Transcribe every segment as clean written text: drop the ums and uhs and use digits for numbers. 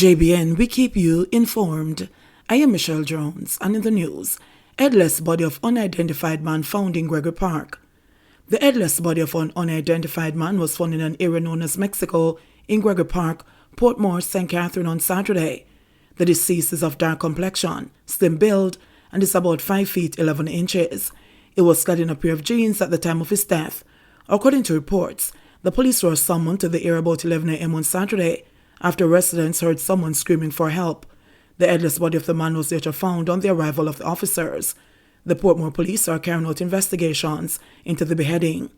JBN, we keep you informed. I am Michelle Jones, and in the news, headless body of unidentified man found in Gregory Park. The headless body of an unidentified man was found in an area known as Mexico in Gregory Park, Portmore, St. Catherine on Saturday. The deceased is of dark complexion, slim build, and is about 5 feet 11 inches. It was clad in a pair of jeans at the time of his death. According to reports, the police were summoned to the area about 11 a.m. on Saturday after residents heard someone screaming for help. The headless body of the man was later found on the arrival of the officers. The Portmore police are carrying out investigations into the beheading.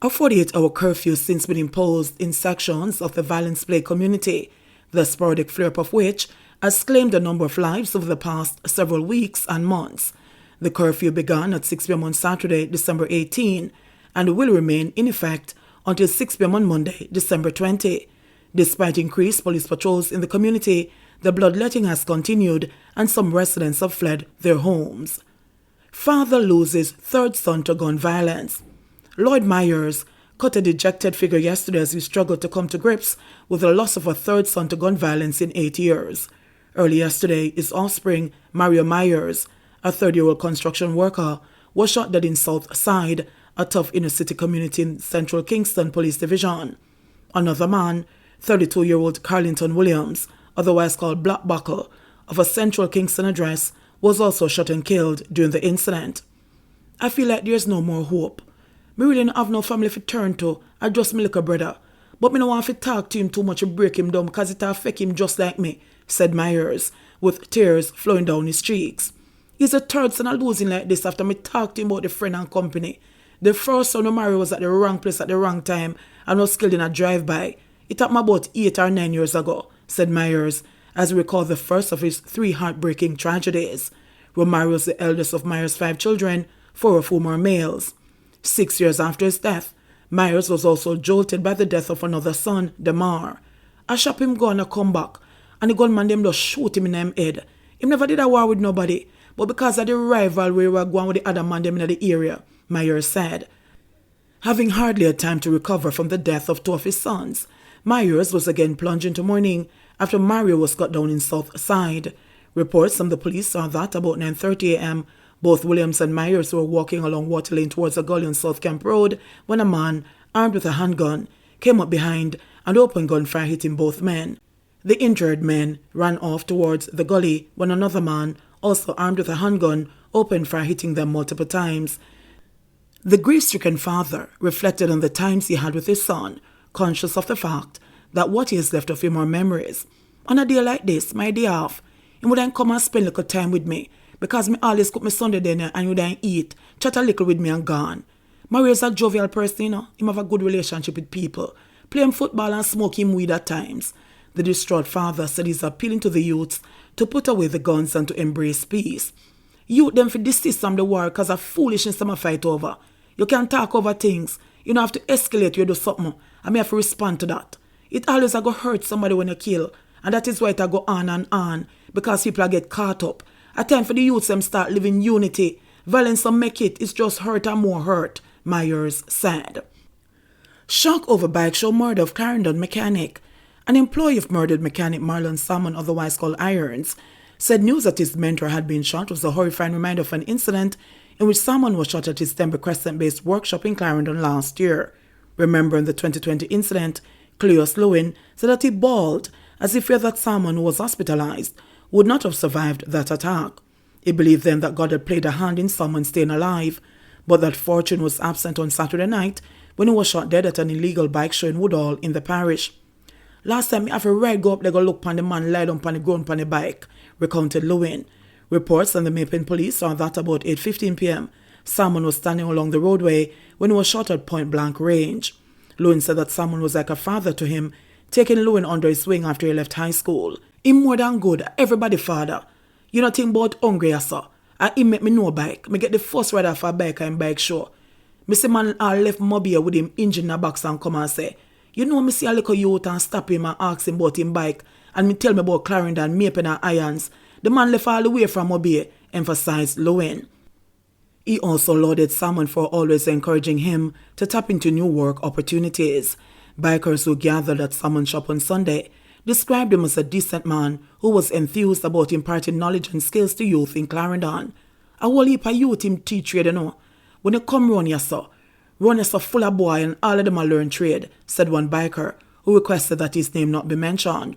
A 48-hour curfew has since been imposed in sections of the violence-plagued community, the sporadic flare-up of which has claimed a number of lives over the past several weeks and months. The curfew began at 6 p.m. on Saturday, December 18, and will remain in effect until 6 p.m. on Monday, December 20. Despite increased police patrols in the community, the bloodletting has continued and some residents have fled their homes. Father loses third son to gun violence. Lloyd Myers cut a dejected figure yesterday as he struggled to come to grips with the loss of a third son to gun violence in 8 years. Early yesterday, his offspring, Mario Myers, a 30-year-old construction worker, was shot dead in South Side, a tough inner-city community in Central Kingston Police Division. Another man, 32-year-old Carlington Williams, otherwise called Black Buckle, of a Central Kingston address, was also shot and killed during the incident. I feel like there's no more hope. Me really don't have no family to turn to, I just me little brother. But me no want to talk to him too much and break him down because it affect him just like me, said Myers, with tears flowing down his cheeks. He's a third son of losing like this after me talked to him about the friend and company. The first son of Mario was at the wrong place at the wrong time and was killed in a drive-by. It happened about 8 or 9 years ago, said Myers, as he recalled the first of his 3 heartbreaking tragedies. Romario was the eldest of Myers' 5 children, 4 of whom are males. 6 years after his death, Myers was also jolted by the death of another son, Demar. I shot him gun and come back, and the gunman them just shoot him in the head. He never did a war with nobody, but because of the rivalry we were going with the other man them in the area, Myers said. Having hardly had time to recover from the death of 2 of his sons, Myers was again plunged into mourning after Mario was cut down in South Side. Reports from the police are that about 9:30 a.m., both Williams and Myers were walking along Water Lane towards a gully on South Camp Road when a man, armed with a handgun, came up behind and opened gunfire hitting both men. The injured men ran off towards the gully when another man, also armed with a handgun, opened fire hitting them multiple times. The grief-stricken father reflected on the times he had with his son, conscious of the fact that what he has left of him are memories. On a day like this, my day off, he would then come and spend a little time with me because me always cook my Sunday dinner and he would then eat, chat a little with me and gone. Mario is a jovial person, you know. He have a good relationship with people, playing football and smoking weed at times. The distraught father said he's appealing to the youths to put away the guns and to embrace peace. Youth them for desist from the war because of foolishness them a fight over. You can't talk over things. You don't have to escalate, you do something, and me have to respond to that. It always a go hurt somebody when you kill, and that is why it a go on, because people a get caught up. A time for the youths them start living unity. Violence don't make it, it's just hurt and more hurt, Myers said. Shock over bike show murder of Clarendon mechanic. An employee of murdered mechanic Marlon Salmon, otherwise called Irons, said news that his mentor had been shot was a horrifying reminder of an incident in which Salmon was shot at his Temple Crescent-based workshop in Clarendon last year. Remembering the 2020 incident, Cleos Lewin said that he bawled as he feared that Salmon, who was hospitalized, would not have survived that attack. He believed then that God had played a hand in Salmon staying alive, but that fortune was absent on Saturday night when he was shot dead at an illegal bike show in Woodhall in the parish. Last time, me have a ride go up there go look upon the man lie down upon the ground upon the bike, recounted Lewin. Reports from the Mappin police are that about 8:15 p.m., Salmon was standing along the roadway when he was shot at point-blank range. Lewin said that Salmon was like a father to him, taking Lewin under his wing after he left high school. Him more than good, everybody father. You know think about hungry, sir. And him make me know bike. Me get the first ride off a bike and bike show. Me see man all left mobile with him engine in a box and come and say, you know me see a little youth and stop him and ask him about him bike and me tell me about Clarendon, Mappin and Irons. The man left all the way from Mobile, emphasized Lewin. He also lauded Salmon for always encouraging him to tap into new work opportunities. Bikers who gathered at Salmon Shop on Sunday described him as a decent man who was enthused about imparting knowledge and skills to youth in Clarendon. A whole heap of youth him teach trade, you know. When you come round here, so, run is so full of boy and all of them are learn trade, said one biker, who requested that his name not be mentioned.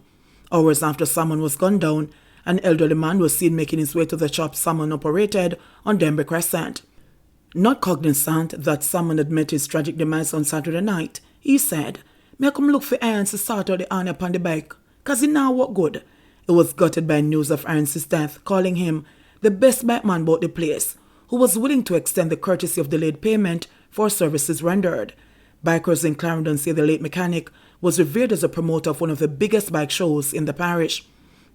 Hours after Salmon was gunned down, an elderly man was seen making his way to the shop Salmon operated on Denby Crescent. Not cognizant that Salmon had met his tragic demise on Saturday night, he said, "Me I come look for Irons to sort out the honor upon the bike, cause he now what good." He was gutted by news of Irons' death, calling him the best bike man about the place, who was willing to extend the courtesy of delayed payment for services rendered. Bikers in Clarendon say the late mechanic was revered as a promoter of one of the biggest bike shows in the parish.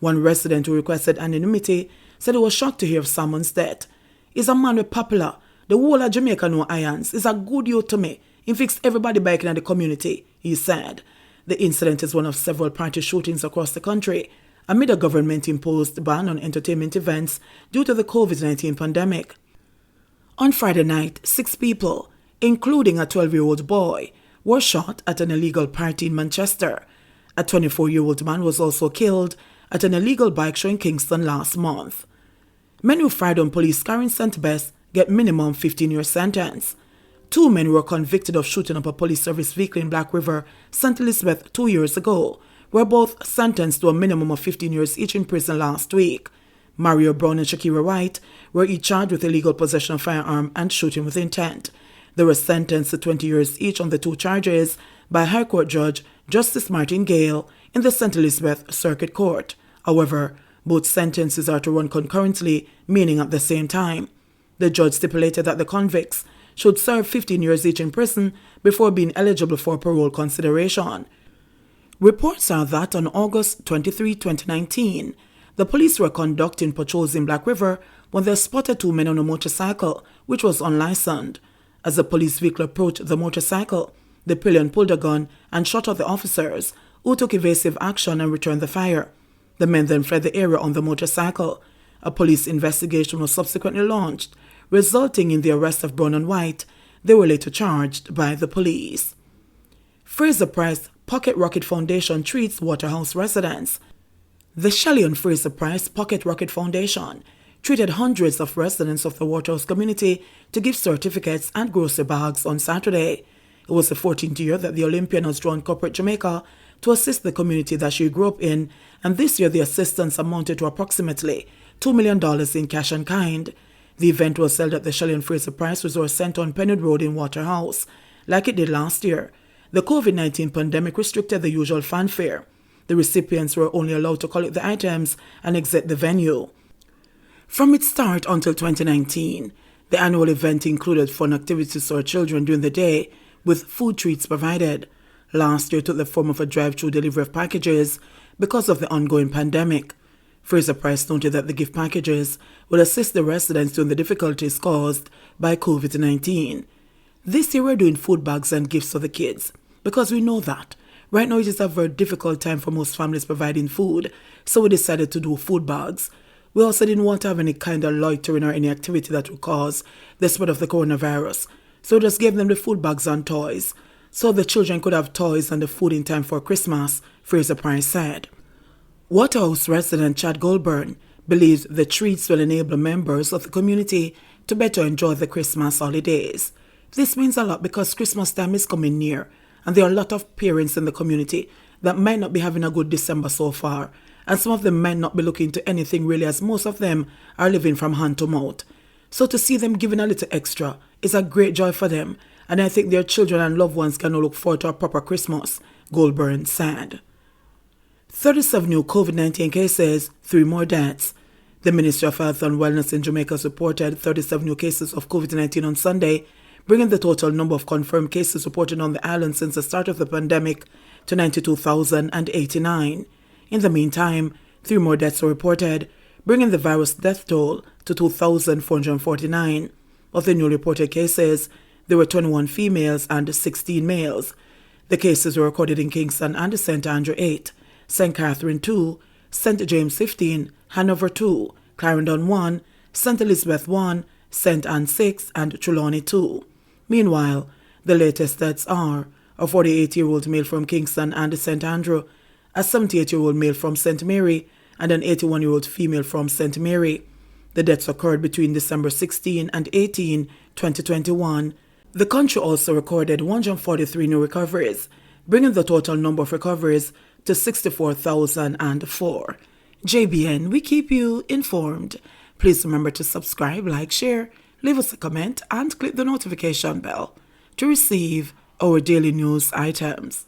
One resident who requested anonymity said he was shocked to hear of Salmon's death. "He's a man with popular. The whole of Jamaica know Irons. He's a good youth to me. He fixed everybody biking in the community," he said. The incident is one of several party shootings across the country amid a government-imposed ban on entertainment events due to the COVID-19 pandemic. On Friday night, 6 people, including a 12-year-old boy, were shot at an illegal party in Manchester. A 24-year-old man was also killed at an illegal bike show in Kingston last month. Men who fired on police car in St. Bess get minimum 15-year sentence. 2 men were convicted of shooting up a police service vehicle in Black River, St. Elizabeth 2 years ago, were both sentenced to a minimum of 15 years each in prison last week. Mario Brown and Shakira White were each charged with illegal possession of a firearm and shooting with intent. They were sentenced to 20 years each on the 2 charges by High Court Judge Justice Martin Gale in the St. Elizabeth Circuit Court. However, both sentences are to run concurrently, meaning at the same time. The judge stipulated that the convicts should serve 15 years each in prison before being eligible for parole consideration. Reports are that on August 23, 2019, the police were conducting patrols in Black River when they spotted 2 men on a motorcycle, which was unlicensed. As the police vehicle approached the motorcycle, the pillion pulled a gun and shot at the officers, who took evasive action and returned the fire. The men then fled the area on the motorcycle. A police investigation was subsequently launched, resulting in the arrest of Brown and White. They were later charged by the police. Fraser Price Pocket Rocket Foundation treats Waterhouse residents. The Shelley and Fraser Price Pocket Rocket Foundation treated hundreds of residents of the Waterhouse community to gift certificates and grocery bags on Saturday. It was the 14th year that the Olympian has drawn corporate Jamaica to assist the community that she grew up in, and this year the assistance amounted to approximately $2 million in cash and kind. The event was held at the Shelley and Fraser Price Resort Centre on Penwood Road in Waterhouse. Like it did last year, the COVID-19 pandemic restricted the usual fanfare. The recipients were only allowed to collect the items and exit the venue. From its start until 2019, the annual event included fun activities for children during the day, with food treats provided. Last year took the form of a drive-through delivery of packages because of the ongoing pandemic. Fraser Price noted that the gift packages will assist the residents during the difficulties caused by COVID-19. This year we're doing food bags and gifts for the kids, because we know that right now it is a very difficult time for most families providing food, so we decided to do food bags. We also didn't want to have any kind of loitering or any activity that would cause the spread of the coronavirus, so we just gave them the food bags and toys, so the children could have toys and the food in time for Christmas, Fraser Price said. Waterhouse resident Chad Goldburn believes the treats will enable members of the community to better enjoy the Christmas holidays. This means a lot because Christmas time is coming near, and there are a lot of parents in the community that might not be having a good December so far, and some of them might not be looking to anything really, as most of them are living from hand to mouth. So to see them giving a little extra is a great joy for them, and I think their children and loved ones can now look forward to a proper Christmas, Goldburn said. 37 new COVID-19 cases, 3 more deaths. The Ministry of Health and Wellness in Jamaica has reported 37 new cases of COVID-19 on Sunday, bringing the total number of confirmed cases reported on the island since the start of the pandemic to 92,089. In the meantime, 3 more deaths were reported, bringing the virus death toll to 2,449. Of the newly reported cases, there were 21 females and 16 males. The cases were recorded in Kingston and St. Andrew 8, St. Catherine 2, St. James 15, Hanover 2, Clarendon 1, St. Elizabeth 1, St. Anne 6, and Trelawney 2. Meanwhile, the latest deaths are a 48-year-old male from Kingston and St. Andrew, a 78-year-old male from St. Mary, and an 81-year-old female from St. Mary. The deaths occurred between December 16 and 18, 2021. The country also recorded 143 new recoveries, bringing the total number of recoveries to 64,004. JBN, we keep you informed. Please remember to subscribe, like, share, leave us a comment, and click the notification bell to receive our daily news items.